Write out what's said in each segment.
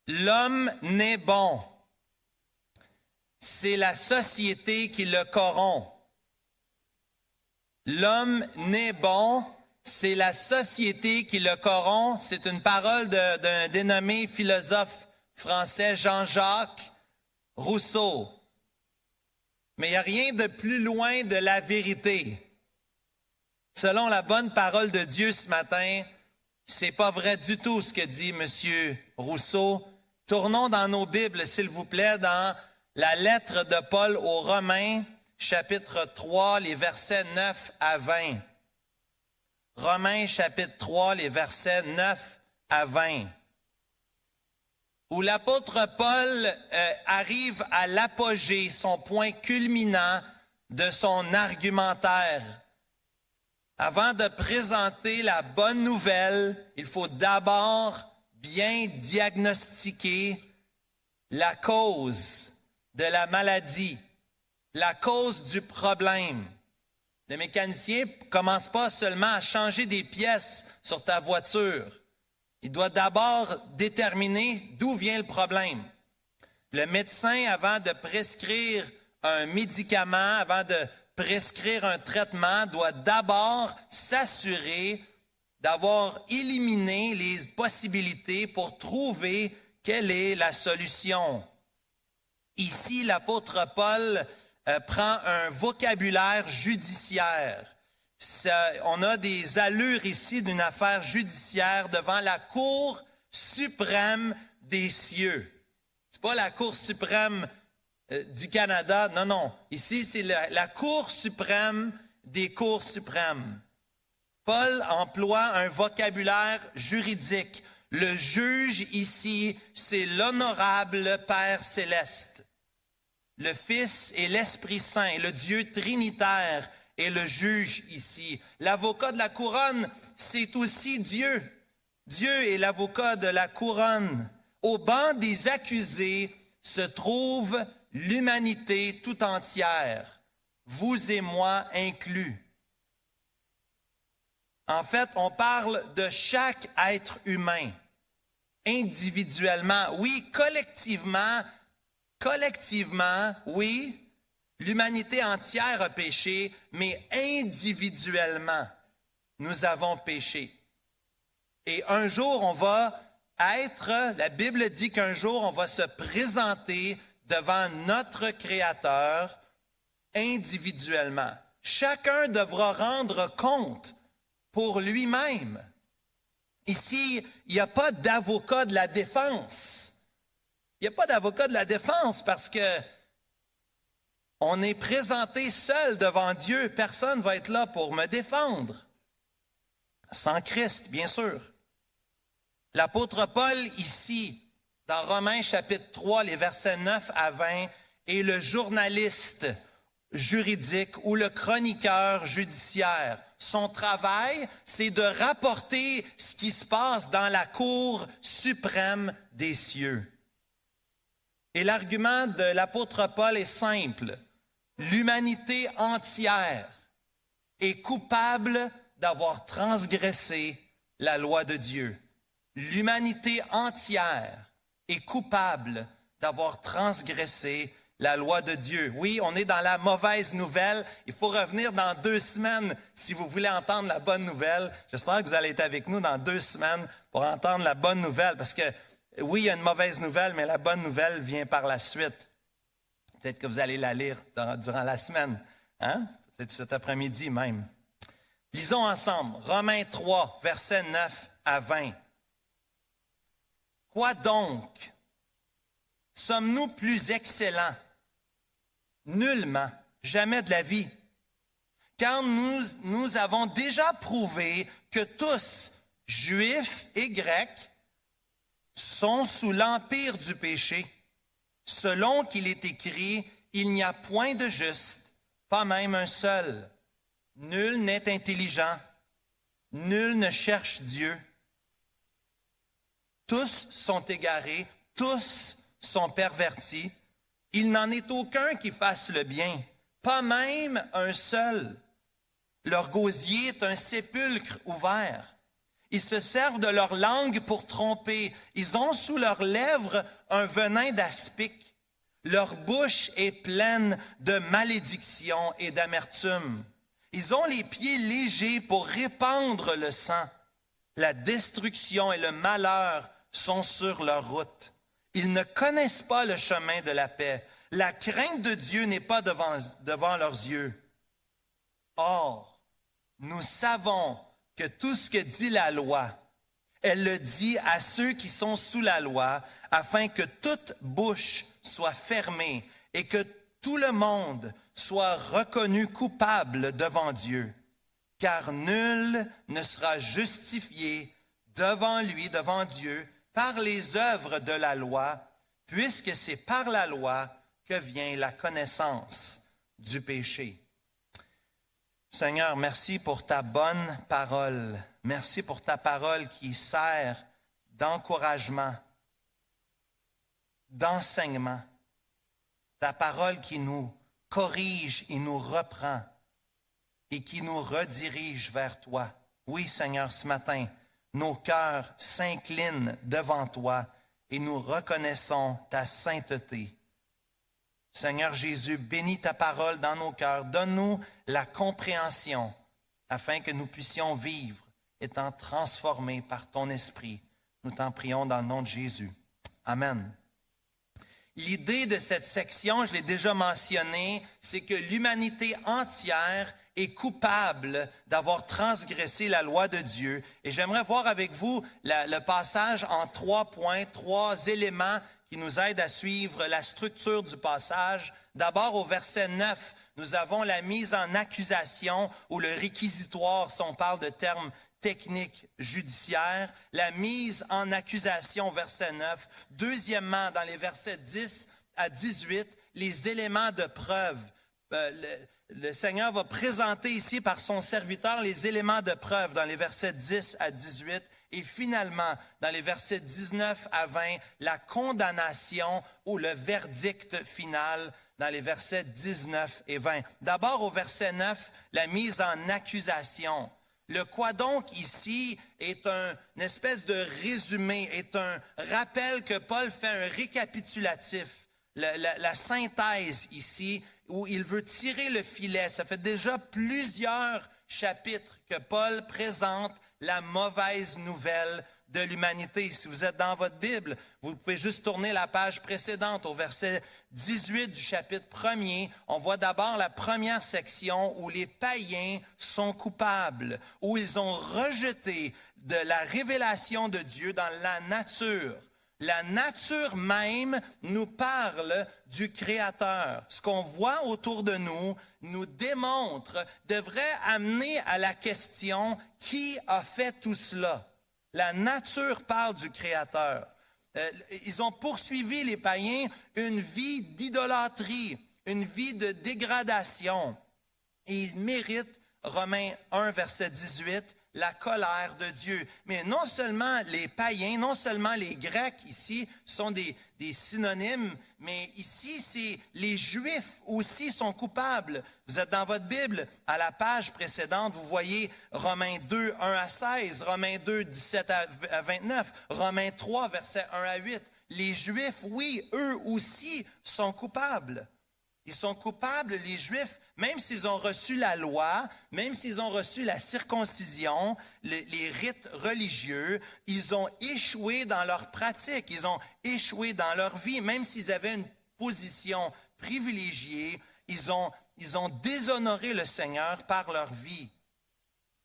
L'homme n'est bon. C'est la société qui le corrompt. L'homme n'est bon. C'est la société qui le corrompt. C'est une parole d'un dénommé philosophe français, Jean-Jacques Rousseau. Mais il n'y a rien de plus loin de la vérité. Selon la bonne parole de Dieu ce matin, c'est pas vrai du tout ce que dit M. Rousseau. Tournons dans nos Bibles, s'il vous plaît, dans la lettre de Paul aux Romains, chapitre 3, les versets 9 à 20. Romains, chapitre 3, les versets 9 à 20. Où l'apôtre Paul arrive à l'apogée, son point culminant de son argumentaire. Avant de présenter la bonne nouvelle, il faut d'abord bien diagnostiquer la cause de la maladie, la cause du problème. Le mécanicien ne commence pas seulement à changer des pièces sur ta voiture. Il doit d'abord déterminer d'où vient le problème. Le médecin, avant de prescrire un médicament, avant de prescrire un traitement, doit d'abord s'assurer d'avoir éliminé les possibilités pour trouver quelle est la solution. Ici, l'apôtre Paul prend un vocabulaire judiciaire. On a des allures ici d'une affaire judiciaire devant la Cour suprême des cieux. C'est pas la Cour suprême du Canada, non. Ici, c'est la Cour suprême des cours suprêmes. Paul emploie un vocabulaire juridique. Le juge ici, c'est l'honorable Père céleste. Le Fils et l'Esprit Saint, le Dieu trinitaire, est le juge ici. L'avocat de la couronne, c'est aussi Dieu. Dieu est l'avocat de la couronne. Au banc des accusés se trouve l'humanité tout entière, vous et moi inclus. En fait, on parle de chaque être humain, individuellement. Oui, collectivement, oui, l'humanité entière a péché, mais individuellement, nous avons péché. Et un jour, la Bible dit qu'un jour, on va se présenter devant notre Créateur individuellement. Chacun devra rendre compte pour lui-même. Ici, il n'y a pas d'avocat de la défense. Il n'y a pas d'avocat de la défense parce que on est présenté seul devant Dieu. Personne ne va être là pour me défendre. Sans Christ, bien sûr. L'apôtre Paul, ici, dans Romains chapitre 3, les versets 9 à 20, est le journaliste juridique ou le chroniqueur judiciaire. Son travail, c'est de rapporter ce qui se passe dans la Cour suprême des cieux. Et l'argument de l'apôtre Paul est simple. L'humanité entière est coupable d'avoir transgressé la loi de Dieu. L'humanité entière est coupable d'avoir transgressé la loi de Dieu. Oui, on est dans la mauvaise nouvelle. Il faut revenir dans 2 semaines si vous voulez entendre la bonne nouvelle. J'espère que vous allez être avec nous dans 2 semaines pour entendre la bonne nouvelle. Parce que oui, il y a une mauvaise nouvelle, mais la bonne nouvelle vient par la suite. Peut-être que vous allez la lire durant la semaine. Hein? C'est cet après-midi même. Lisons ensemble. Romains 3, versets 9 à 20. Quoi donc? Sommes-nous plus excellents? Nullement, jamais de la vie. Car nous avons déjà prouvé que tous, juifs et grecs, sont sous l'empire du péché. Selon qu'il est écrit, il n'y a point de juste, pas même un seul. Nul n'est intelligent, nul ne cherche Dieu. Tous sont égarés, tous sont pervertis. Il n'en est aucun qui fasse le bien, pas même un seul. Leur gosier est un sépulcre ouvert. Ils se servent de leur langue pour tromper. Ils ont sous leurs lèvres un venin d'aspic. Leur bouche est pleine de malédiction et d'amertume. Ils ont les pieds légers pour répandre le sang. La destruction et le malheur sont sur leur route. Ils ne connaissent pas le chemin de la paix. La crainte de Dieu n'est pas devant leurs yeux. Or, nous savons que tout ce que dit la loi, elle le dit à ceux qui sont sous la loi, afin que toute bouche soit fermée et que tout le monde soit reconnu coupable devant Dieu. Car nul ne sera justifié devant lui, devant Dieu, par les œuvres de la loi, puisque c'est par la loi que vient la connaissance du péché. Seigneur, merci pour ta bonne parole. Merci pour ta parole qui sert d'encouragement, d'enseignement. Ta parole qui nous corrige et nous reprend et qui nous redirige vers toi. Oui, Seigneur, ce matin, nos cœurs s'inclinent devant toi et nous reconnaissons ta sainteté. Seigneur Jésus, bénis ta parole dans nos cœurs. Donne-nous la compréhension afin que nous puissions vivre étant transformés par ton esprit. Nous t'en prions dans le nom de Jésus. Amen. L'idée de cette section, je l'ai déjà mentionné, c'est que l'humanité entière est coupable d'avoir transgressé la loi de Dieu. Et j'aimerais voir avec vous le passage en 3 points, 3 éléments qui nous aident à suivre la structure du passage. D'abord, au verset 9, nous avons la mise en accusation ou le réquisitoire, si on parle de termes techniques judiciaires. La mise en accusation, verset 9. Deuxièmement, dans les versets 10 à 18, les éléments de preuve. Le Seigneur va présenter ici par son serviteur les éléments de preuve dans les versets 10 à 18. Et finalement, dans les versets 19 à 20, la condamnation ou le verdict final dans les versets 19 et 20. D'abord, au verset 9, la mise en accusation. Le quoi donc ici est une espèce de résumé, est un rappel que Paul fait un récapitulatif. La synthèse ici, où il veut tirer le filet. Ça fait déjà plusieurs chapitres que Paul présente la mauvaise nouvelle de l'humanité. Si vous êtes dans votre Bible, vous pouvez juste tourner la page précédente, au verset 18 du chapitre 1er. On voit d'abord la première section où les païens sont coupables, où ils ont rejeté de la révélation de Dieu dans la nature. La nature même nous parle du Créateur. Ce qu'on voit autour de nous nous démontre, devrait amener à la question, qui a fait tout cela? La nature parle du Créateur. Ils ont poursuivi, les païens, une vie d'idolâtrie, une vie de dégradation. Et ils méritent, Romains 1, verset 18, la colère de Dieu. Mais non seulement les païens, non seulement les Grecs ici sont des synonymes, mais ici, c'est les Juifs aussi sont coupables. Vous êtes dans votre Bible, à la page précédente, vous voyez Romains 2, 1 à 16, Romains 2, 17 à 29, Romains 3, verset 1 à 8. Les Juifs, oui, eux aussi sont coupables. Ils sont coupables, les Juifs, même s'ils ont reçu la loi, même s'ils ont reçu la circoncision, les rites religieux, ils ont échoué dans leur pratique, ils ont échoué dans leur vie, même s'ils avaient une position privilégiée, ils ont déshonoré le Seigneur par leur vie.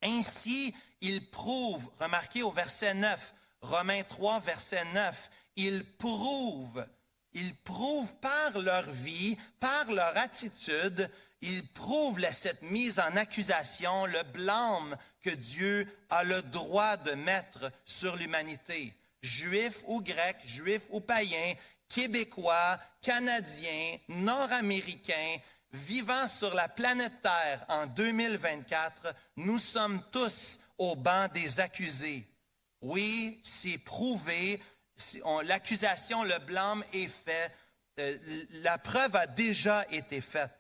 Ainsi, ils prouvent, remarquez au verset 9, Romains 3, verset 9, ils prouvent par leur vie, par leur attitude, ils prouvent cette mise en accusation, le blâme que Dieu a le droit de mettre sur l'humanité. Juifs ou Grecs, juifs ou païens, Québécois, Canadiens, Nord-Américains, vivant sur la planète Terre en 2024, nous sommes tous au banc des accusés. Oui, c'est prouvé. L'accusation, le blâme est fait. La preuve a déjà été faite.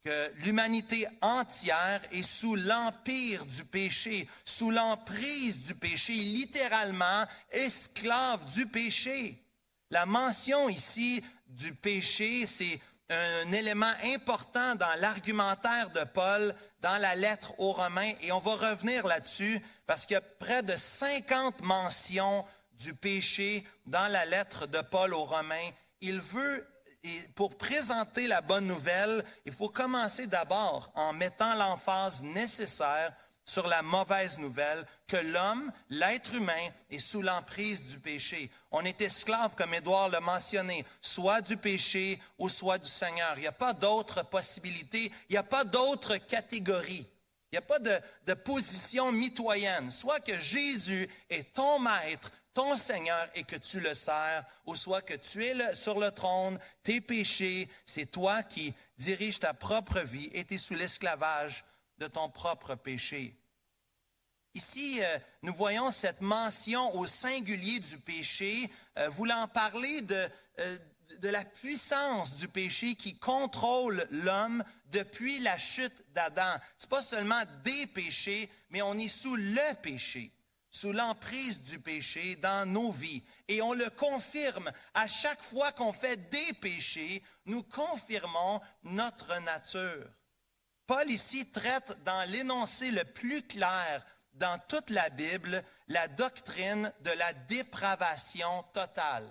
que l'humanité entière est sous l'empire du péché, sous l'emprise du péché, littéralement esclave du péché. La mention ici du péché, c'est un élément important dans l'argumentaire de Paul dans la lettre aux Romains, et on va revenir là-dessus parce qu'il y a près de 50 mentions du péché dans la lettre de Paul aux Romains. Il veut, et pour présenter la bonne nouvelle, il faut commencer d'abord en mettant l'emphase nécessaire sur la mauvaise nouvelle que l'homme, l'être humain, est sous l'emprise du péché. On est esclave, comme Édouard l'a mentionné, soit du péché ou soit du Seigneur. Il n'y a pas d'autre possibilité, il n'y a pas d'autre catégorie. Il n'y a pas de position mitoyenne. Soit que Jésus est ton maître, ton Seigneur, et que tu le sers, ou soit que tu es sur le trône, tes péchés, c'est toi qui diriges ta propre vie et tu es sous l'esclavage de ton propre péché. Ici, nous voyons cette mention au singulier du péché, voulant parler de la puissance du péché qui contrôle l'homme depuis la chute d'Adam. Ce n'est pas seulement des péchés, mais on est sous le péché, sous l'emprise du péché dans nos vies. Et on le confirme. À chaque fois qu'on fait des péchés, nous confirmons notre nature. Paul ici traite dans l'énoncé le plus clair dans toute la Bible la doctrine de la dépravation totale.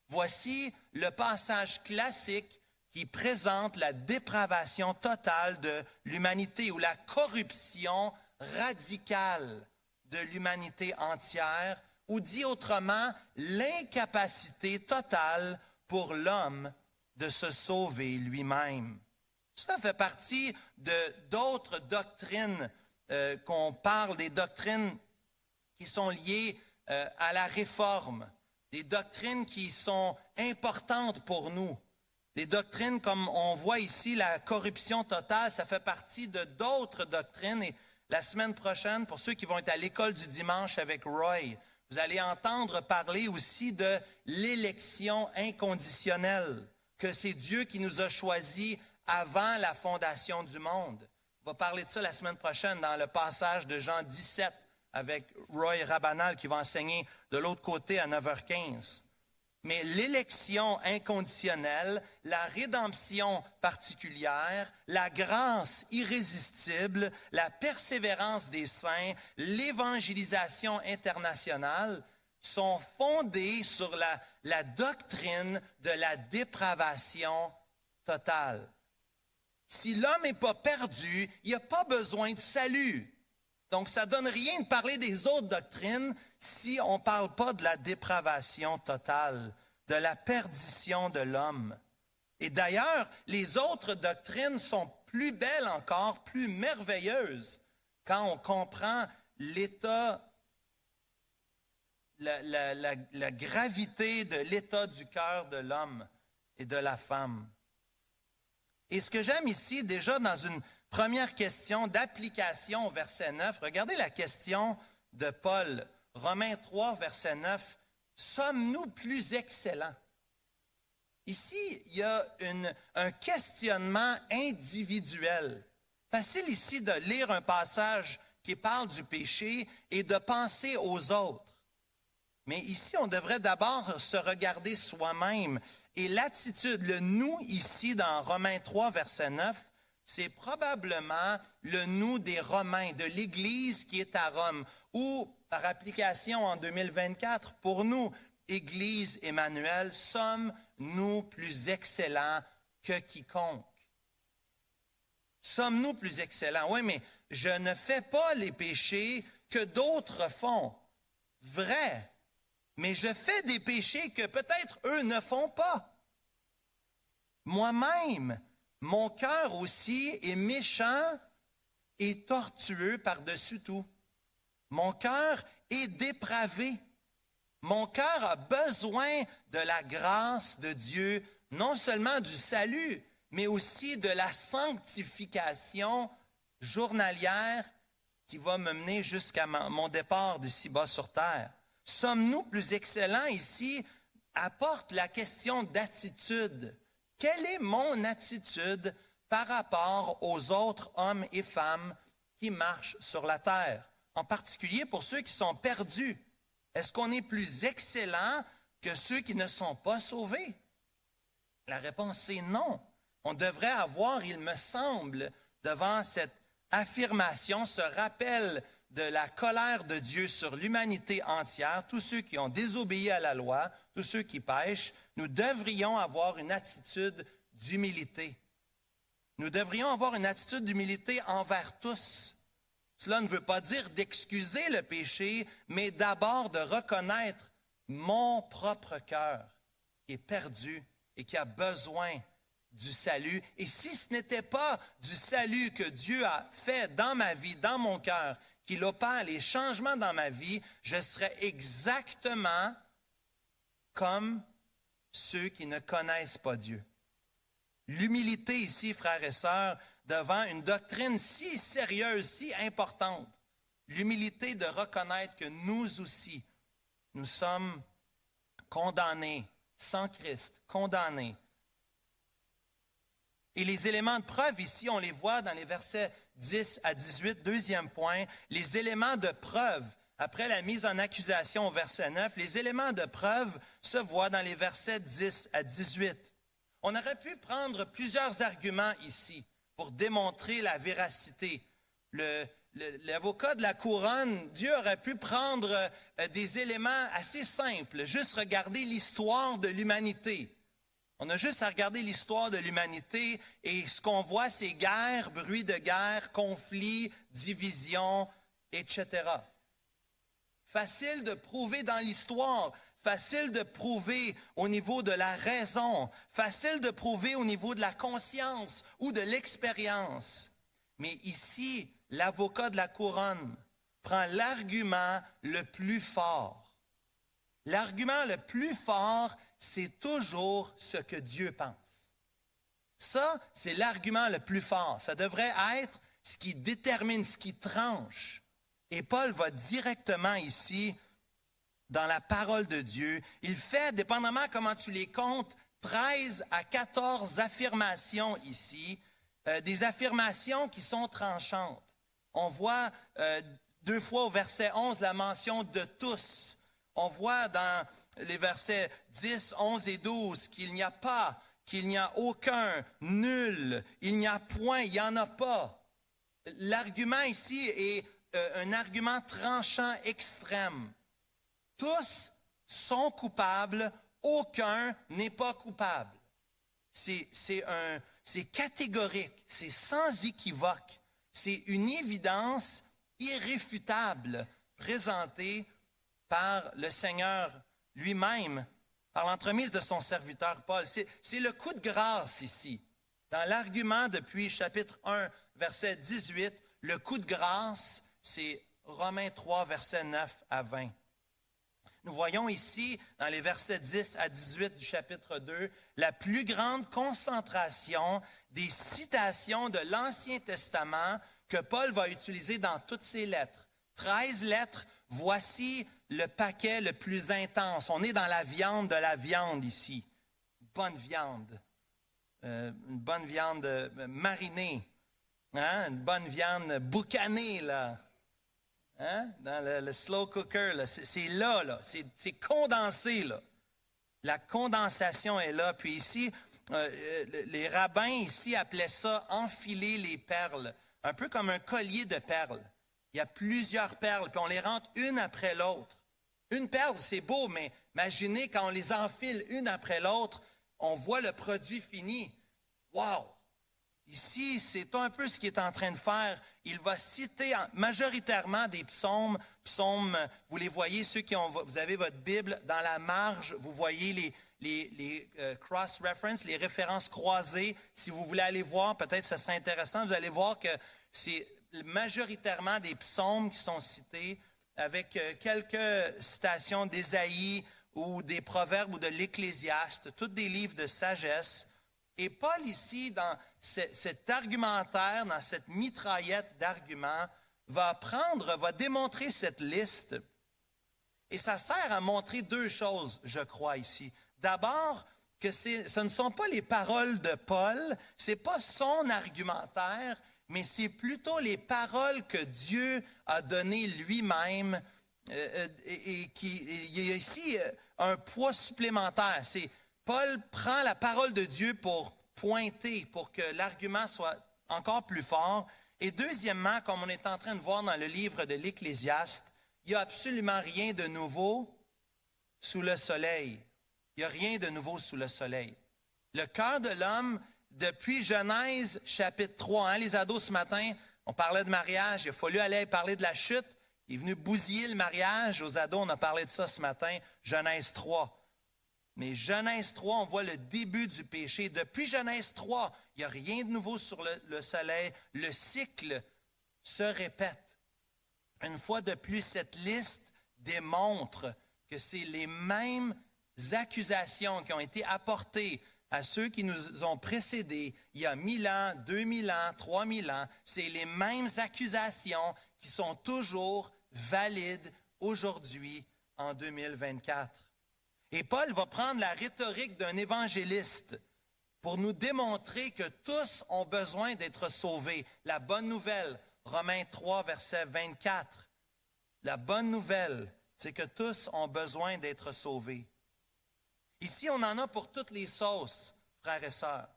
Voici le passage classique qui présente la dépravation totale de l'humanité ou la corruption radicale de l'humanité entière, ou dit autrement, l'incapacité totale pour l'homme de se sauver lui-même. Ça fait partie d'autres doctrines qu'on parle, des doctrines qui sont liées à la réforme, des doctrines qui sont importantes pour nous. Des doctrines comme on voit ici, la corruption totale, ça fait partie de d'autres doctrines. Et la semaine prochaine, pour ceux qui vont être à l'école du dimanche avec Roy, vous allez entendre parler aussi de l'élection inconditionnelle, que c'est Dieu qui nous a choisis avant la fondation du monde. On va parler de ça la semaine prochaine dans le passage de Jean 17 avec Roy Rabanal qui va enseigner de l'autre côté à 9h15. Mais l'élection inconditionnelle, la rédemption particulière, la grâce irrésistible, la persévérance des saints, l'évangélisation internationale sont fondées sur la doctrine de la dépravation totale. Si l'homme n'est pas perdu, il n'y a pas besoin de salut. Donc, ça ne donne rien de parler des autres doctrines si on ne parle pas de la dépravation totale, de la perdition de l'homme. Et d'ailleurs, les autres doctrines sont plus belles encore, plus merveilleuses, quand on comprend l'état, la gravité de l'état du cœur de l'homme et de la femme. Et ce que j'aime ici, déjà dans une première question d'application au verset 9, regardez la question de Paul, Romains 3, verset 9. « Sommes-nous plus excellents? » Ici, il y a un questionnement individuel. Facile ici de lire un passage qui parle du péché et de penser aux autres. Mais ici, on devrait d'abord se regarder soi-même. Et l'attitude, le nous ici dans Romains 3, verset 9, c'est probablement le nous des Romains, de l'Église qui est à Rome, ou par application en 2024, pour nous, Église Emmanuel, sommes-nous plus excellents que quiconque? Sommes-nous plus excellents? Oui, mais je ne fais pas les péchés que d'autres font. Vrai. Mais je fais des péchés que peut-être eux ne font pas. Moi-même, mon cœur aussi est méchant et tortueux par-dessus tout. Mon cœur est dépravé. Mon cœur a besoin de la grâce de Dieu, non seulement du salut, mais aussi de la sanctification journalière qui va me mener jusqu'à mon départ d'ici-bas sur terre. Sommes-nous plus excellents ici? Apporte la question d'attitude. Quelle est mon attitude par rapport aux autres hommes et femmes qui marchent sur la terre, en particulier pour ceux qui sont perdus. Est-ce qu'on est plus excellent que ceux qui ne sont pas sauvés? La réponse est non. On devrait avoir, il me semble, devant cette affirmation, ce rappel de la colère de Dieu sur l'humanité entière, tous ceux qui ont désobéi à la loi, tous ceux qui pêchent, nous devrions avoir une attitude d'humilité. Nous devrions avoir une attitude d'humilité envers tous. Cela ne veut pas dire d'excuser le péché, mais d'abord de reconnaître mon propre cœur qui est perdu et qui a besoin du salut. Et si ce n'était pas du salut que Dieu a fait dans ma vie, dans mon cœur, qu'il opère les changements dans ma vie, je serais exactement comme ceux qui ne connaissent pas Dieu. L'humilité ici, frères et sœurs, devant une doctrine si sérieuse, si importante, l'humilité de reconnaître que nous aussi, nous sommes condamnés, sans Christ, condamnés. Et les éléments de preuve ici, on les voit dans les versets 10 à 18, deuxième point, les éléments de preuve, après la mise en accusation au verset 9, les éléments de preuve se voient dans les versets 10 à 18. On aurait pu prendre plusieurs arguments ici pour démontrer la véracité. L'avocat de la couronne, Dieu aurait pu prendre des éléments assez simples, juste regarder l'histoire de l'humanité. On a juste à regarder l'histoire de l'humanité et ce qu'on voit, c'est guerre, bruit de guerre, conflits, divisions, etc. Facile de prouver dans l'histoire, facile de prouver au niveau de la raison, facile de prouver au niveau de la conscience ou de l'expérience. Mais ici, l'avocat de la couronne prend l'argument le plus fort. L'argument le plus fort, c'est toujours ce que Dieu pense. Ça, c'est l'argument le plus fort. Ça devrait être ce qui détermine, ce qui tranche. Et Paul va directement ici dans la parole de Dieu. Il fait, dépendamment comment tu les comptes, 13 à 14 affirmations ici, des affirmations qui sont tranchantes. On voit 2 fois au verset 11 la mention de tous. On voit dans les versets 10, 11 et 12 qu'il n'y a pas, qu'il n'y a aucun, nul, il n'y a point, il n'y en a pas. L'argument ici est un argument tranchant extrême. Tous sont coupables, aucun n'est pas coupable. C'est catégorique, c'est sans équivoque. C'est une évidence irréfutable présentée par le Seigneur lui-même, par l'entremise de son serviteur Paul. C'est le coup de grâce ici. Dans l'argument depuis chapitre 1, verset 18, le coup de grâce, c'est Romains 3, versets 9 à 20. Nous voyons ici, dans les versets 10 à 18 du chapitre 2, la plus grande concentration des citations de l'Ancien Testament que Paul va utiliser dans toutes ses lettres. 13 lettres, voici le paquet le plus intense. On est dans la viande de la viande ici. Bonne viande. Une bonne viande marinée. Hein? Une bonne viande boucanée, là. Hein? Dans le slow cooker, là. C'est là. C'est condensé, là. La condensation est là. Puis ici, les rabbins ici appelaient ça enfiler les perles. Un peu comme un collier de perles. Il y a plusieurs perles, puis on les rentre une après l'autre. Une perle, c'est beau, mais imaginez quand on les enfile une après l'autre, on voit le produit fini. Wow! Ici, c'est un peu ce qu'il est en train de faire. Il va citer majoritairement des psaumes. Psaumes, vous les voyez, vous avez votre Bible, dans la marge, vous voyez les cross-references, les références croisées. Si vous voulez aller voir, peut-être ça serait intéressant. Vous allez voir que c'est majoritairement des psaumes qui sont cités, avec quelques citations d'Ésaïe ou des Proverbes ou de l'Ecclésiaste, tous des livres de sagesse. Et Paul ici, dans cet argumentaire, dans cette mitraillette d'arguments, va démontrer cette liste. Et ça sert à montrer 2 choses, je crois, ici. D'abord, que ce ne sont pas les paroles de Paul, ce n'est pas son argumentaire, mais c'est plutôt les paroles que Dieu a données lui-même et il y a ici un poids supplémentaire. C'est Paul prend la parole de Dieu pour pointer, pour que l'argument soit encore plus fort. Et deuxièmement, comme on est en train de voir dans le livre de l'Ecclésiaste, il n'y a absolument rien de nouveau sous le soleil. Il n'y a rien de nouveau sous le soleil. Le cœur de l'homme, depuis Genèse chapitre 3, les ados ce matin, on parlait de mariage, il a fallu aller parler de la chute. Il est venu bousiller le mariage. Aux ados, on a parlé de ça ce matin, Genèse 3. Mais Genèse 3, on voit le début du péché. Depuis Genèse 3, il n'y a rien de nouveau sur le soleil. Le cycle se répète. Une fois de plus, cette liste démontre que c'est les mêmes accusations qui ont été apportées à ceux qui nous ont précédés il y a 1000 ans, 2000 ans, 3000 ans. C'est les mêmes accusations qui sont toujours valides aujourd'hui en 2024. Et Paul va prendre la rhétorique d'un évangéliste pour nous démontrer que tous ont besoin d'être sauvés. La bonne nouvelle, Romains 3, verset 24. La bonne nouvelle, c'est que tous ont besoin d'être sauvés. Ici, on en a pour toutes les sauces, frères et sœurs.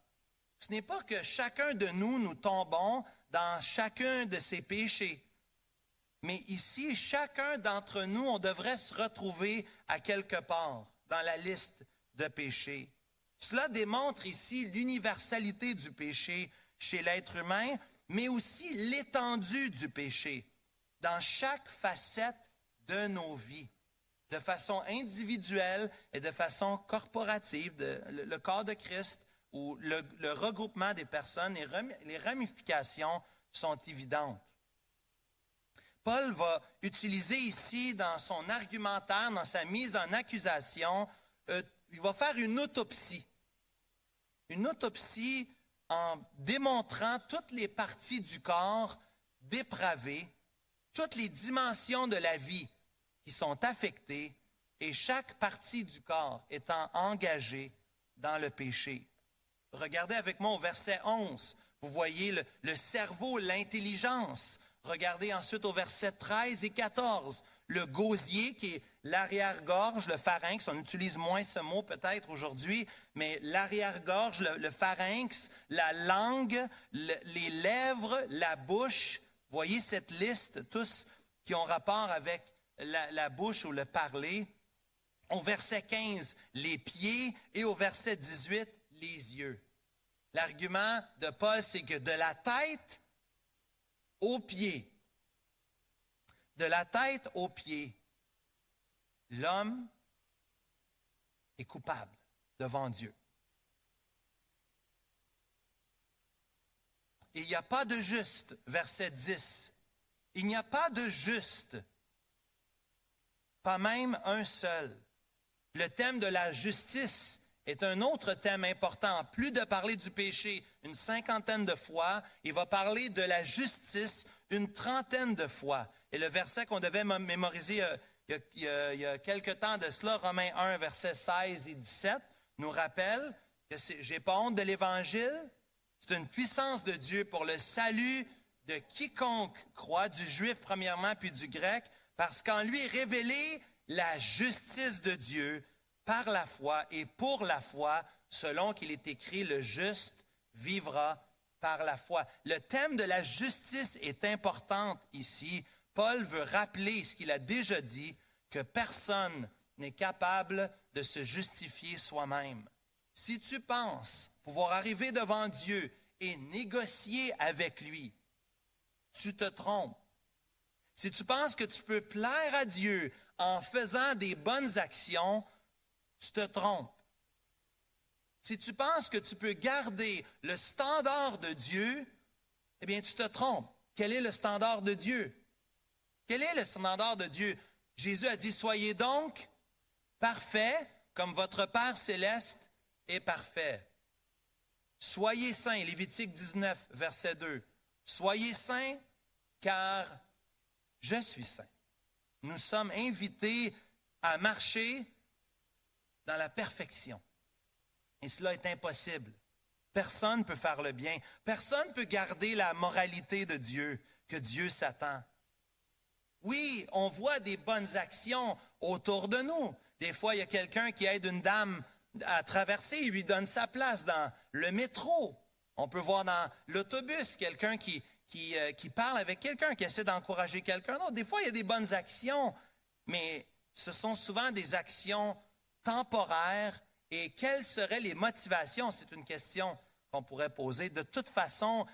Ce n'est pas que chacun de nous tombons dans chacun de ces péchés. Mais ici, chacun d'entre nous, on devrait se retrouver à quelque part dans la liste de péchés. Cela démontre ici l'universalité du péché chez l'être humain, mais aussi l'étendue du péché dans chaque facette de nos vies, de façon individuelle et de façon corporative, le corps de Christ ou le regroupement des personnes, les ramifications sont évidentes. Paul va utiliser ici dans son argumentaire, dans sa mise en accusation, il va faire une autopsie. Une autopsie en démontrant toutes les parties du corps dépravées, toutes les dimensions de la vie qui sont affectées et chaque partie du corps étant engagée dans le péché. Regardez avec moi au verset 11. Vous voyez le cerveau, l'intelligence. Regardez ensuite au verset 13 et 14, le gosier qui est l'arrière-gorge, le pharynx, on utilise moins ce mot peut-être aujourd'hui, mais l'arrière-gorge, le pharynx, la langue, les lèvres, la bouche. Voyez cette liste, tous qui ont rapport avec la bouche ou le parler. Au verset 15, les pieds et au verset 18, les yeux. L'argument de Paul, c'est que de la tête aux pieds, l'homme est coupable devant Dieu. Et il n'y a pas de juste, verset 10. Il n'y a pas de juste, pas même un seul. Le thème de la justice est un autre thème important. En plus de parler du péché une 50aine de fois, il va parler de la justice une 30aine de fois. Et le verset qu'on devait mémoriser il y a quelque temps de cela, Romains 1, versets 16 et 17, nous rappelle que j'ai pas honte de l'Évangile, c'est une puissance de Dieu pour le salut de quiconque croit, du juif premièrement, puis du grec, parce qu'en lui est révélée la justice de Dieu par la foi et pour la foi, selon qu'il est écrit, le juste vivra par la foi. Le thème de la justice est important ici. Paul veut rappeler ce qu'il a déjà dit, que personne n'est capable de se justifier soi-même. Si tu penses pouvoir arriver devant Dieu et négocier avec lui, tu te trompes. Si tu penses que tu peux plaire à Dieu en faisant des bonnes actions, tu te trompes. Si tu penses que tu peux garder le standard de Dieu, eh bien, tu te trompes. Quel est le standard de Dieu? Quel est le standard de Dieu? Jésus a dit, soyez donc parfaits comme votre Père céleste est parfait. Soyez saints, Lévitique 19, verset 2. Soyez saints, car je suis saint. Nous sommes invités à marcher dans la perfection. Et cela est impossible. Personne ne peut faire le bien. Personne ne peut garder la moralité de Dieu, que Dieu s'attend. Oui, on voit des bonnes actions autour de nous. Des fois, il y a quelqu'un qui aide une dame à traverser, il lui donne sa place dans le métro. On peut voir dans l'autobus quelqu'un qui parle avec quelqu'un, qui essaie d'encourager quelqu'un d'autre. Des fois, il y a des bonnes actions, mais ce sont souvent des actions temporaires. Et quelles seraient les motivations? C'est une question qu'on pourrait poser. De toute façon,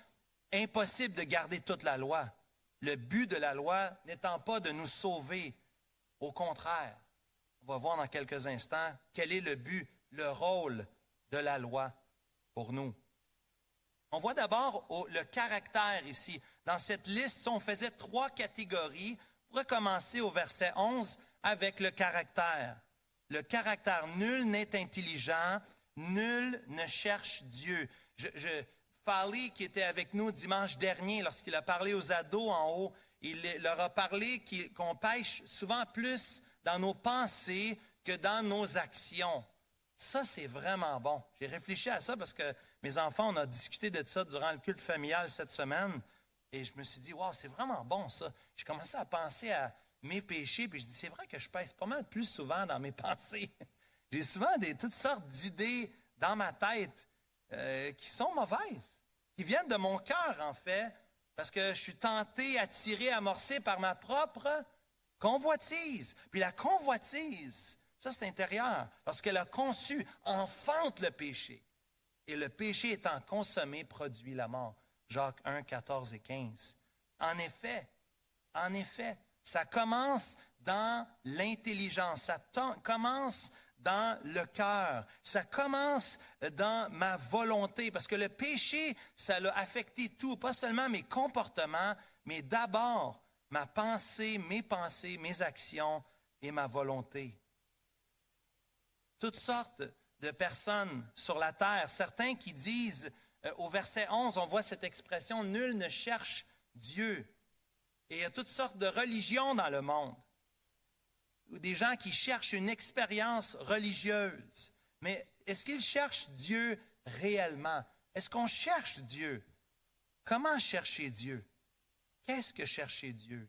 impossible de garder toute la loi. Le but de la loi n'étant pas de nous sauver. Au contraire, on va voir dans quelques instants quel est le but, le rôle de la loi pour nous. On voit d'abord le caractère ici. Dans cette liste, si on faisait 3 catégories, on pourrait commencer au verset 11 avec le caractère. Le caractère, nul n'est intelligent, nul ne cherche Dieu. Farley, qui était avec nous dimanche dernier, lorsqu'il a parlé aux ados en haut, il leur a parlé qu'on pêche souvent plus dans nos pensées que dans nos actions. Ça, c'est vraiment bon. J'ai réfléchi à ça parce que mes enfants, on a discuté de ça durant le culte familial cette semaine. Et je me suis dit, wow, c'est vraiment bon ça. J'ai commencé à penser à mes péchés, puis je dis, c'est vrai que je pèse pas mal plus souvent dans mes pensées. J'ai souvent toutes sortes d'idées dans ma tête qui sont mauvaises, qui viennent de mon cœur, en fait, parce que je suis tenté, attiré, amorcé par ma propre convoitise. Puis la convoitise, ça c'est intérieur. Lorsqu'elle a conçu, enfante le péché. Et le péché étant consommé, produit la mort. Jacques 1, 14 et 15. En effet, ça commence dans l'intelligence, ça commence dans le cœur, ça commence dans ma volonté, parce que le péché, ça l'a affecté tout, pas seulement mes comportements, mais d'abord ma pensée, mes actions et ma volonté. Toutes sortes de personnes sur la terre, certains qui disent, au verset 11, on voit cette expression, nul ne cherche Dieu. Et il y a toutes sortes de religions dans le monde. Ou des gens qui cherchent une expérience religieuse. Mais est-ce qu'ils cherchent Dieu réellement? Est-ce qu'on cherche Dieu? Comment chercher Dieu? Qu'est-ce que chercher Dieu?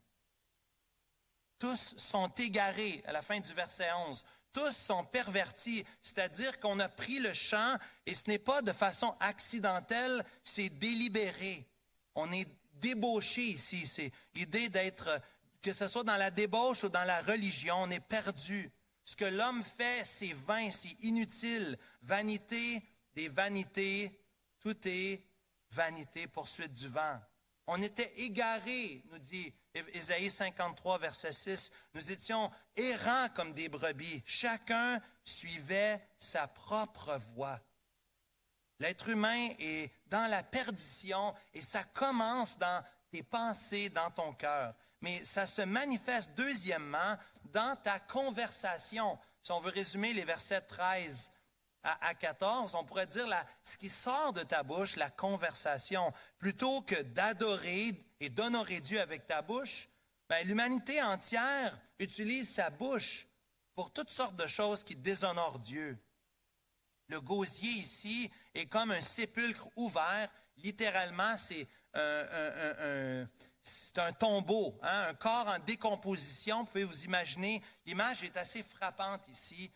Tous sont égarés à la fin du verset 11. Tous sont pervertis, c'est-à-dire qu'on a pris le champ et ce n'est pas de façon accidentelle, c'est délibéré. On est débauché ici, c'est l'idée d'être, que ce soit dans la débauche ou dans la religion, on est perdu. Ce que l'homme fait, c'est vain, c'est inutile. Vanité des vanités, tout est vanité, poursuite du vent. On était égarés, nous dit Ésaïe 53, verset 6. Nous étions errants comme des brebis. Chacun suivait sa propre voie. L'être humain est dans la perdition et ça commence dans tes pensées, dans ton cœur. Mais ça se manifeste deuxièmement dans ta conversation. Si on veut résumer les versets 13 à 14, on pourrait dire ce qui sort de ta bouche, la conversation. Plutôt que d'adorer et d'honorer Dieu avec ta bouche, l'humanité entière utilise sa bouche pour toutes sortes de choses qui déshonorent Dieu. Le gosier ici est comme un sépulcre ouvert. Littéralement, c'est un tombeau, hein, un corps en décomposition. Vous pouvez vous imaginer, l'image est assez frappante ici.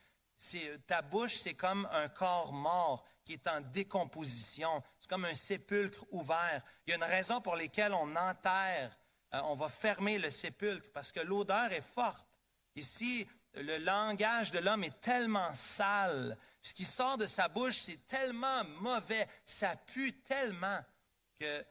Ta bouche, c'est comme un corps mort qui est en décomposition. C'est comme un sépulcre ouvert. Il y a une raison pour laquelle on enterre, on va fermer le sépulcre, parce que l'odeur est forte. Ici, le langage de l'homme est tellement sale. Ce qui sort de sa bouche, c'est tellement mauvais. Ça pue tellement que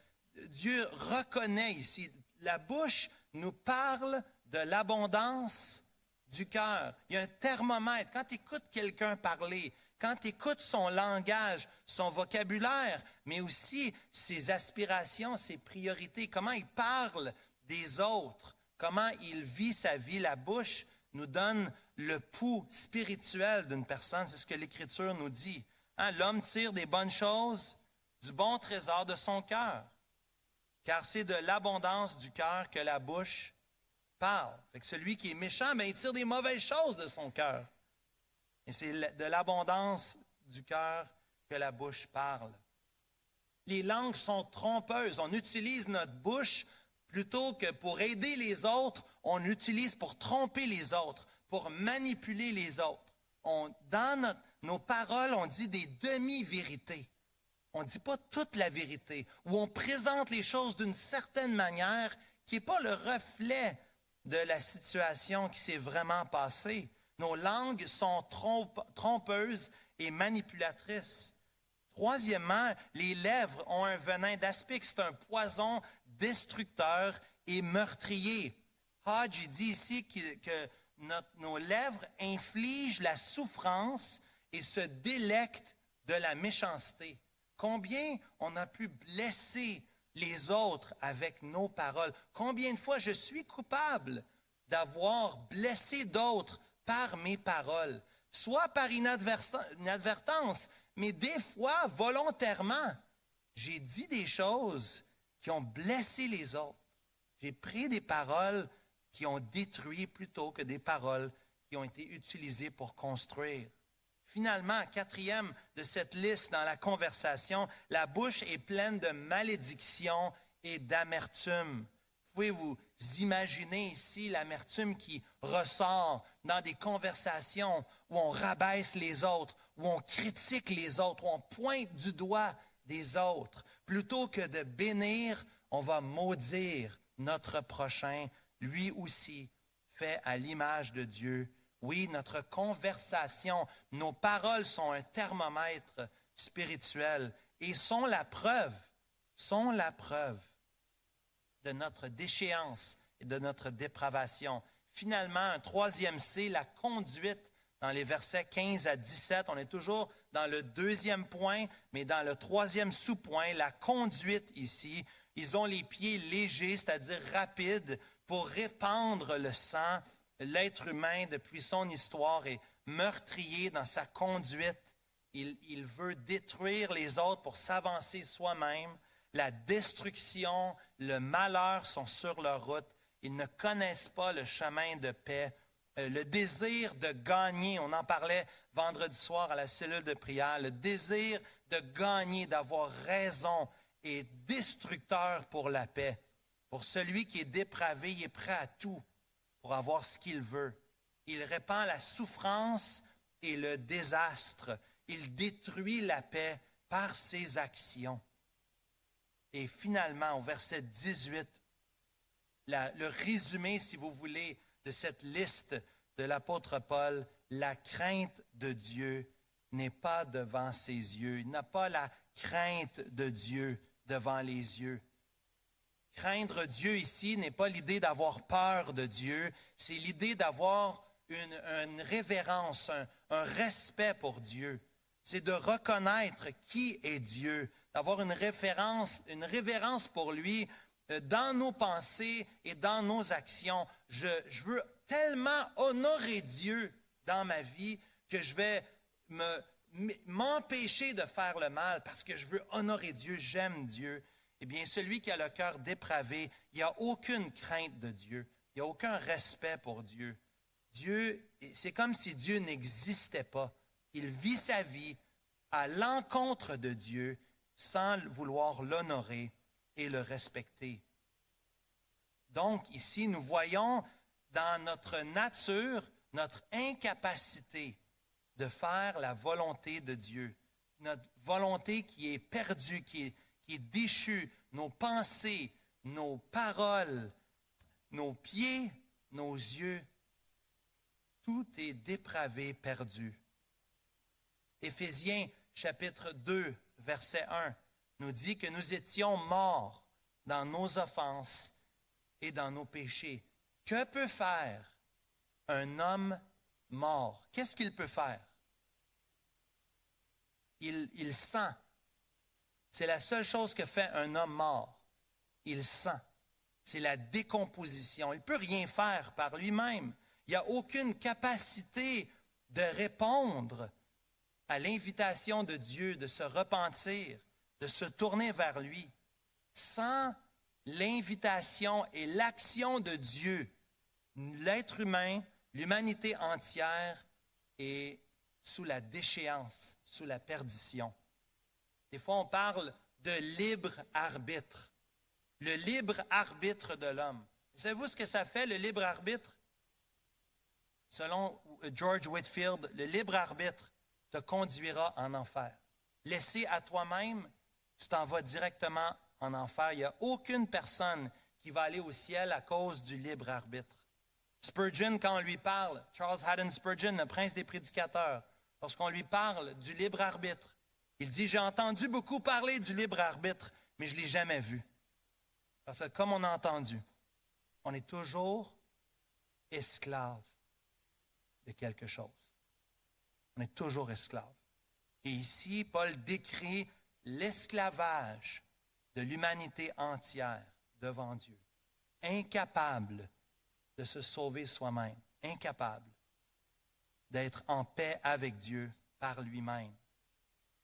Dieu reconnaît ici. La bouche nous parle de l'abondance du cœur. Il y a un thermomètre. Quand tu écoutes quelqu'un parler, quand tu écoutes son langage, son vocabulaire, mais aussi ses aspirations, ses priorités, comment il parle des autres, comment il vit sa vie, la bouche nous donne le pouls spirituel d'une personne. C'est ce que l'Écriture nous dit. Hein? L'homme tire des bonnes choses du bon trésor de son cœur, car c'est de l'abondance du cœur que la bouche parle. Fait que celui qui est méchant, il tire des mauvaises choses de son cœur. Et c'est de l'abondance du cœur que la bouche parle. Les langues sont trompeuses. On utilise notre bouche plutôt que pour aider les autres, on l'utilise pour tromper les autres, pour manipuler les autres. Dans nos paroles, on dit des demi-vérités. On ne dit pas toute la vérité, ou on présente les choses d'une certaine manière qui n'est pas le reflet de la situation qui s'est vraiment passée. Nos langues sont trompeuses et manipulatrices. Troisièmement, les lèvres ont un venin d'aspic, c'est un poison destructeur et meurtrier. Hodge dit ici que nos lèvres infligent la souffrance et se délectent de la méchanceté. Combien on a pu blesser les autres avec nos paroles? Combien de fois je suis coupable d'avoir blessé d'autres par mes paroles? Soit par inadvertance, mais des fois volontairement. J'ai dit des choses qui ont blessé les autres. J'ai pris des paroles qui ont détruit plutôt que des paroles qui ont été utilisées pour construire. Finalement, quatrième de cette liste dans la conversation, la bouche est pleine de malédictions et d'amertume. Pouvez vous imaginer ici l'amertume qui ressort dans des conversations où on rabaisse les autres, où on critique les autres, où on pointe du doigt des autres. Plutôt que de bénir, on va maudire notre prochain, lui aussi fait à l'image de Dieu. Oui, notre conversation, nos paroles sont un thermomètre spirituel et sont la preuve de notre déchéance et de notre dépravation. Finalement, un troisième C, la conduite, dans les versets 15 à 17. On est toujours dans le deuxième point, mais dans le troisième sous-point, la conduite ici. Ils ont les pieds légers, c'est-à-dire rapides, pour répandre le sang. L'être humain, depuis son histoire, est meurtrier dans sa conduite. Il veut détruire les autres pour s'avancer soi-même. La destruction, le malheur sont sur leur route. Ils ne connaissent pas le chemin de paix. Le désir de gagner, on en parlait vendredi soir à la cellule de prière, le désir de gagner, d'avoir raison est destructeur pour la paix. Pour celui qui est dépravé, il est prêt à tout pour avoir ce qu'il veut. Il répand la souffrance et le désastre. Il détruit la paix par ses actions. Et finalement, au verset 18, le résumé, si vous voulez, de cette liste de l'apôtre Paul, la crainte de Dieu n'est pas devant ses yeux. Il n'a pas la crainte de Dieu devant les yeux. Craindre Dieu ici n'est pas l'idée d'avoir peur de Dieu, c'est l'idée d'avoir une révérence, un respect pour Dieu. C'est de reconnaître qui est Dieu, d'avoir une révérence pour lui dans nos pensées et dans nos actions. Je veux tellement honorer Dieu dans ma vie que je vais m'empêcher de faire le mal parce que je veux honorer Dieu, j'aime Dieu. Eh bien, celui qui a le cœur dépravé, il n'y a aucune crainte de Dieu, il n'y a aucun respect pour Dieu. Dieu, c'est comme si Dieu n'existait pas. Il vit sa vie à l'encontre de Dieu sans vouloir l'honorer et le respecter. Donc, ici, nous voyons dans notre nature, notre incapacité de faire la volonté de Dieu. Notre volonté qui est perdue, qui est déchue, nos pensées, nos paroles, nos pieds, nos yeux, tout est dépravé, perdu. Éphésiens chapitre 2, verset 1, nous dit que nous étions morts dans nos offenses et dans nos péchés. Que peut faire un homme mort? Qu'est-ce qu'il peut faire? Il sent. C'est la seule chose que fait un homme mort. Il sent. C'est la décomposition. Il ne peut rien faire par lui-même. Il n'y a aucune capacité de répondre à l'invitation de Dieu, de se repentir, de se tourner vers lui. Sans l'invitation et l'action de Dieu, l'être humain, l'humanité entière est sous la déchéance, sous la perdition. Des fois, on parle de libre arbitre. Le libre arbitre de l'homme. Savez-vous ce que ça fait, le libre arbitre? Selon George Whitefield, le libre arbitre te conduira en enfer. Laissé à toi-même, tu t'en vas directement en enfer. Il n'y a aucune personne qui va aller au ciel à cause du libre arbitre. Spurgeon, quand on lui parle, Charles Haddon Spurgeon, le prince des prédicateurs, lorsqu'on lui parle du libre arbitre, il dit, j'ai entendu beaucoup parler du libre arbitre, mais je ne l'ai jamais vu. Parce que comme on a entendu, on est toujours esclave de quelque chose. On est toujours esclave. Et ici, Paul décrit l'esclavage de l'humanité entière devant Dieu. Incapable de se sauver soi-même. Incapable d'être en paix avec Dieu par lui-même.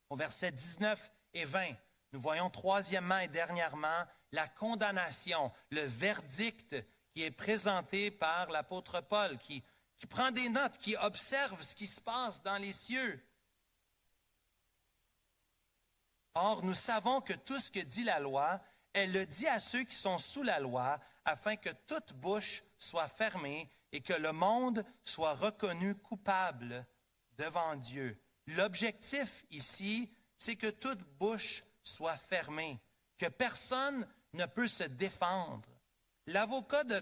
Au verset 19 et 20, nous voyons troisièmement et dernièrement la condamnation, le verdict qui est présenté par l'apôtre Paul, qui prend des notes, qui observe ce qui se passe dans les cieux. Or, nous savons que tout ce que dit la loi, elle le dit à ceux qui sont sous la loi, afin que toute bouche soit fermée et que le monde soit reconnu coupable devant Dieu. L'objectif ici, c'est que toute bouche soit fermée, que personne ne peut se défendre. L'avocat de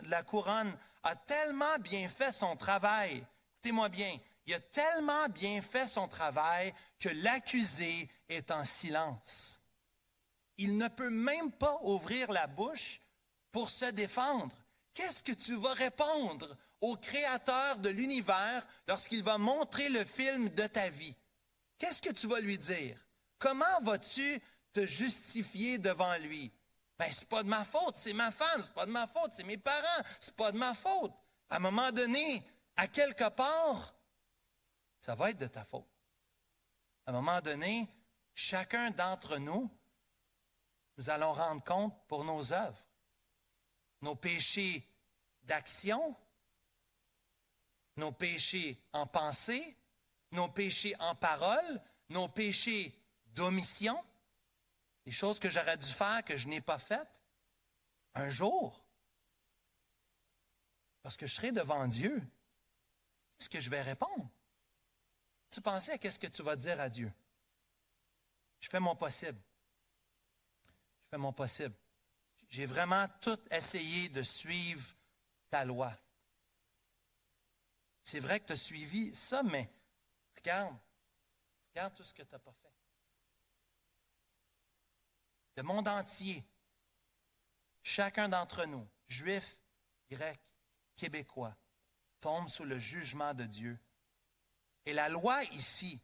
la couronne a tellement bien fait son travail, écoutez-moi bien, il a tellement bien fait son travail que l'accusé est en silence. Il ne peut même pas ouvrir la bouche pour se défendre. Qu'est-ce que tu vas répondre au Créateur de l'univers lorsqu'il va montrer le film de ta vie? Qu'est-ce que tu vas lui dire? Comment vas-tu te justifier devant lui? Ben, c'est pas de ma faute, c'est ma femme, c'est pas de ma faute, c'est mes parents, c'est pas de ma faute. À un moment donné, à quelque part, ça va être de ta faute. À un moment donné, chacun d'entre nous, nous allons rendre compte pour nos œuvres, nos péchés d'action, nos péchés en pensée, nos péchés en parole, nos péchés d'omission, des choses que j'aurais dû faire que je n'ai pas faites, un jour, parce que je serai devant Dieu, qu'est-ce que je vais répondre? Tu pensais à qu'est-ce que tu vas dire à Dieu? Je fais mon possible. Je fais mon possible. J'ai vraiment tout essayé de suivre ta loi. C'est vrai que tu as suivi ça, mais regarde tout ce que tu n'as pas fait. Le monde entier, chacun d'entre nous, juifs, grecs, québécois, tombe sous le jugement de Dieu. Et la loi ici,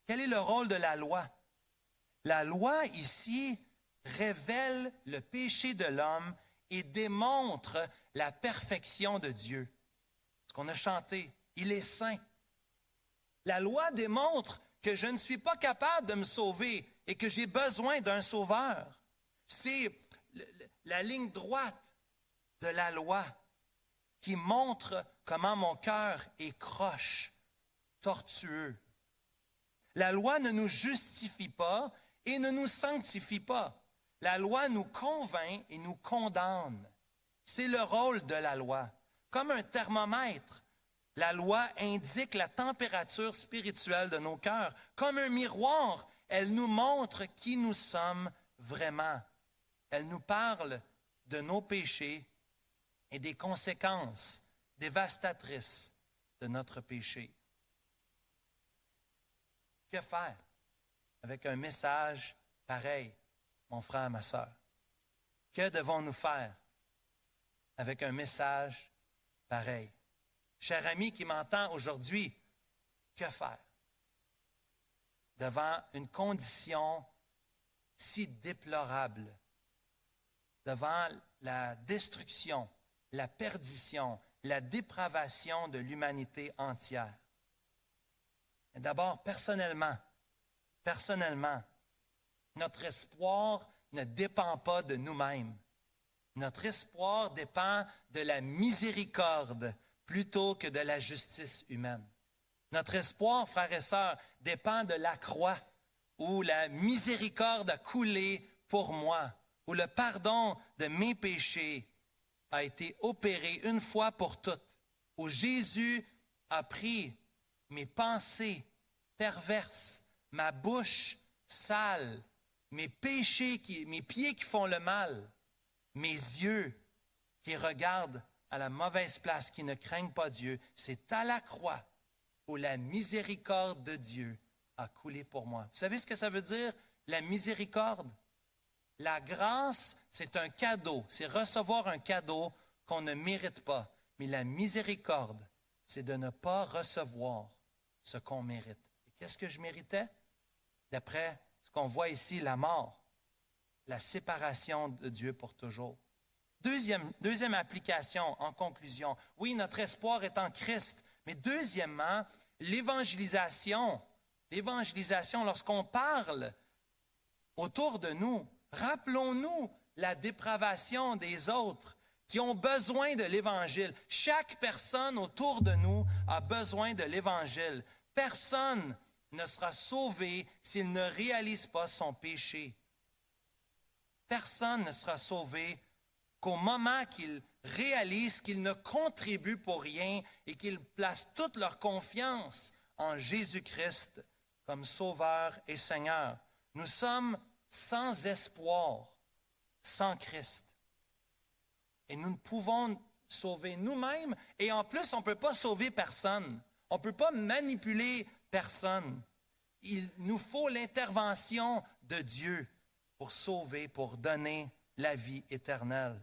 quel est le rôle de la loi? La loi ici révèle le péché de l'homme et démontre la perfection de Dieu. Ce qu'on a chanté, il est saint. La loi démontre que je ne suis pas capable de me sauver et que j'ai besoin d'un sauveur. C'est la ligne droite de la loi qui montre comment mon cœur est croche, tortueux. La loi ne nous justifie pas et ne nous sanctifie pas. La loi nous convainc et nous condamne. C'est le rôle de la loi. Comme un thermomètre, la loi indique la température spirituelle de nos cœurs. Comme un miroir, elle nous montre qui nous sommes vraiment. Elle nous parle de nos péchés et des conséquences dévastatrices de notre péché. Que faire avec un message pareil, mon frère, ma sœur? Que devons-nous faire avec un message pareil? Cher ami qui m'entend aujourd'hui, que faire devant une condition si déplorable, devant la destruction, la perdition, la dépravation de l'humanité entière? D'abord, personnellement, notre espoir ne dépend pas de nous-mêmes. Notre espoir dépend de la miséricorde plutôt que de la justice humaine. Notre espoir, frères et sœurs, dépend de la croix où la miséricorde a coulé pour moi, où le pardon de mes péchés a été opéré une fois pour toutes, où Jésus a pris mes pensées perverses, ma bouche sale, mes péchés, mes pieds qui font le mal, mes yeux qui regardent à la mauvaise place, qui ne craignent pas Dieu. C'est à la croix où la miséricorde de Dieu a coulé pour moi. Vous savez ce que ça veut dire, la miséricorde? La grâce, c'est un cadeau, c'est recevoir un cadeau qu'on ne mérite pas. Mais la miséricorde, c'est de ne pas recevoir ce qu'on mérite. Et qu'est-ce que je méritais? D'après ce qu'on voit ici, la mort, la séparation de Dieu pour toujours. Deuxième application, en conclusion. Oui, notre espoir est en Christ. Mais deuxièmement, l'évangélisation. L'évangélisation, lorsqu'on parle autour de nous, rappelons-nous la dépravation des autres qui ont besoin de l'Évangile. Chaque personne autour de nous a besoin de l'Évangile. Personne ne sera sauvé s'il ne réalise pas son péché. Personne ne sera sauvé qu'au moment qu'ils réalisent qu'ils ne contribuent pour rien et qu'ils placent toute leur confiance en Jésus-Christ comme Sauveur et Seigneur. Nous sommes sans espoir, sans Christ. Et nous ne pouvons sauver nous-mêmes et en plus, on ne peut pas sauver personne. On ne peut pas manipuler personne. Il nous faut l'intervention de Dieu pour sauver, pour donner la vie éternelle.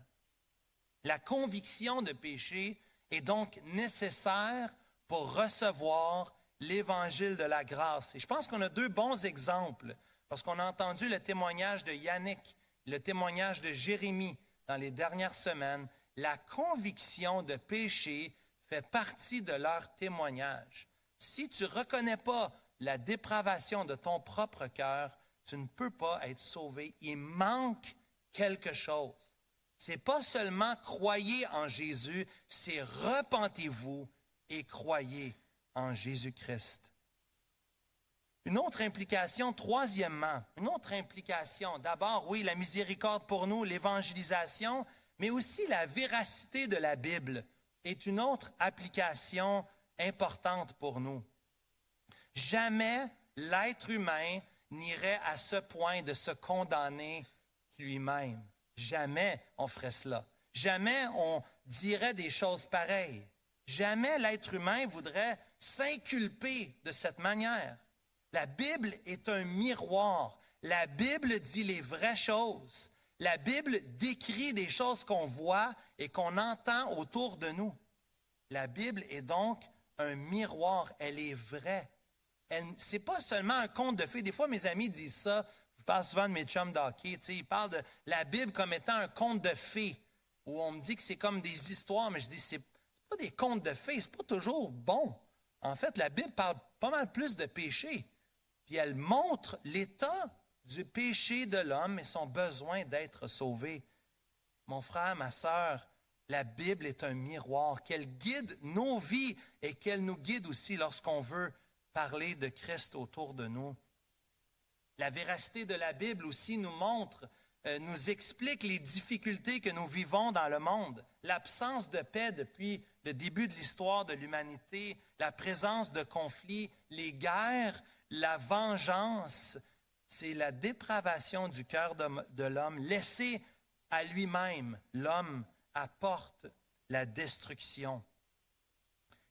La conviction de péché est donc nécessaire pour recevoir l'évangile de la grâce. Et je pense qu'on a deux bons exemples, parce qu'on a entendu le témoignage de Yannick, le témoignage de Jérémie dans les dernières semaines. La conviction de péché fait partie de leur témoignage. Si tu ne reconnais pas la dépravation de ton propre cœur, tu ne peux pas être sauvé. Il manque quelque chose. Ce n'est pas seulement croyez en Jésus, c'est repentez-vous et croyez en Jésus-Christ. Une autre implication, troisièmement, d'abord, oui, la miséricorde pour nous, l'évangélisation, mais aussi la véracité de la Bible est une autre application importante pour nous. Jamais l'être humain n'irait à ce point de se condamner lui-même. Jamais on ferait cela. Jamais on dirait des choses pareilles. Jamais l'être humain voudrait s'inculper de cette manière. La Bible est un miroir. La Bible dit les vraies choses. La Bible décrit des choses qu'on voit et qu'on entend autour de nous. La Bible est donc un miroir. Elle est vraie. Ce n'est pas seulement un conte de fées. Des fois, mes amis disent ça. Je parle souvent de mes chums d'hockey. Ils parlent de la Bible comme étant un conte de fées, où on me dit que c'est comme des histoires, mais je dis c'est pas des contes de fées, c'est pas toujours bon. En fait, la Bible parle pas mal plus de péché. Puis elle montre l'état du péché de l'homme et son besoin d'être sauvé. Mon frère, ma sœur, la Bible est un miroir, qu'elle guide nos vies et qu'elle nous guide aussi lorsqu'on veut parler de Christ autour de nous. La véracité de la Bible aussi nous montre, nous explique les difficultés que nous vivons dans le monde. L'absence de paix depuis le début de l'histoire de l'humanité, la présence de conflits, les guerres, la vengeance, c'est la dépravation du cœur de l'homme. Laissé à lui-même, l'homme apporte la destruction.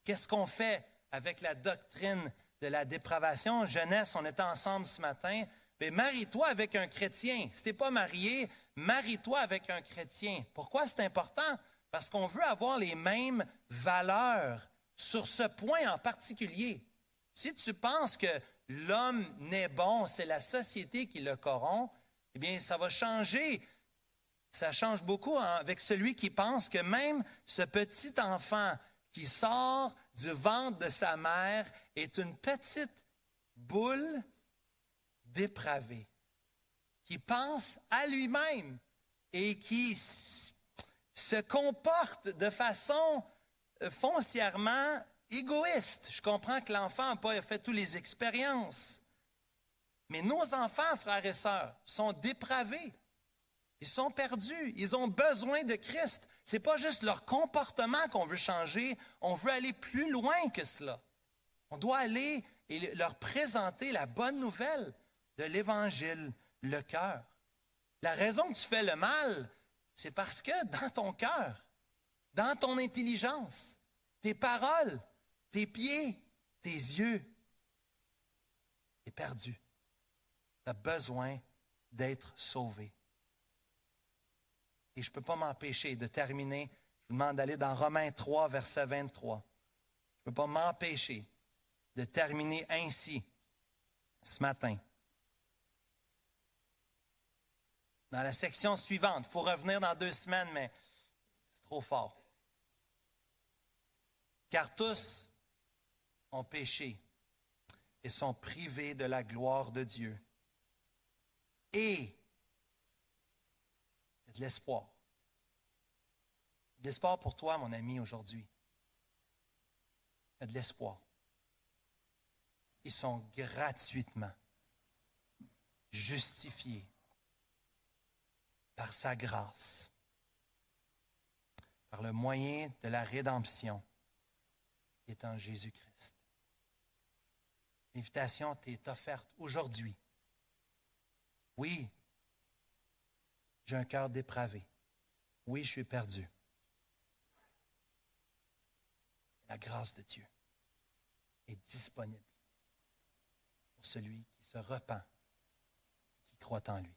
Qu'est-ce qu'on fait avec la doctrine de la dépravation? Jeunesse, on était ensemble ce matin. Mais marie-toi avec un chrétien. Si tu n'es pas marié, marie-toi avec un chrétien. Pourquoi c'est important? Parce qu'on veut avoir les mêmes valeurs sur ce point en particulier. Si tu penses que l'homme n'est bon, c'est la société qui le corrompt, eh bien, ça va changer. Ça change beaucoup avec celui qui pense que même ce petit enfant qui sort du ventre de sa mère est une petite boule dépravé, qui pense à lui-même et qui se comporte de façon foncièrement égoïste. Je comprends que l'enfant n'a pas fait toutes les expériences, Mais nos enfants, frères et sœurs, sont dépravés. Ils sont perdus. Ils ont besoin de Christ. Ce n'est pas juste leur comportement qu'on veut changer. On veut aller plus loin que cela. On doit aller et leur présenter la bonne nouvelle de l'Évangile, le cœur. La raison que tu fais le mal, c'est parce que dans ton cœur, dans ton intelligence, tes paroles, tes pieds, tes yeux, tu es perdu. Tu as besoin d'être sauvé. Et je ne peux pas m'empêcher de terminer. Je vous demande d'aller dans Romains 3, verset 23. Je ne peux pas m'empêcher de terminer ainsi ce matin. Dans la section suivante, il faut revenir dans 2 semaines, mais c'est trop fort. Car tous ont péché et sont privés de la gloire de Dieu. Et il y a de l'espoir. Il y a de l'espoir pour toi, mon ami, aujourd'hui. Il y a de l'espoir. Ils sont gratuitement justifiés par sa grâce, par le moyen de la rédemption qui est en Jésus-Christ. L'invitation t'est offerte aujourd'hui. Oui, j'ai un cœur dépravé. Oui, je suis perdu. La grâce de Dieu est disponible pour celui qui se repent, qui croit en lui.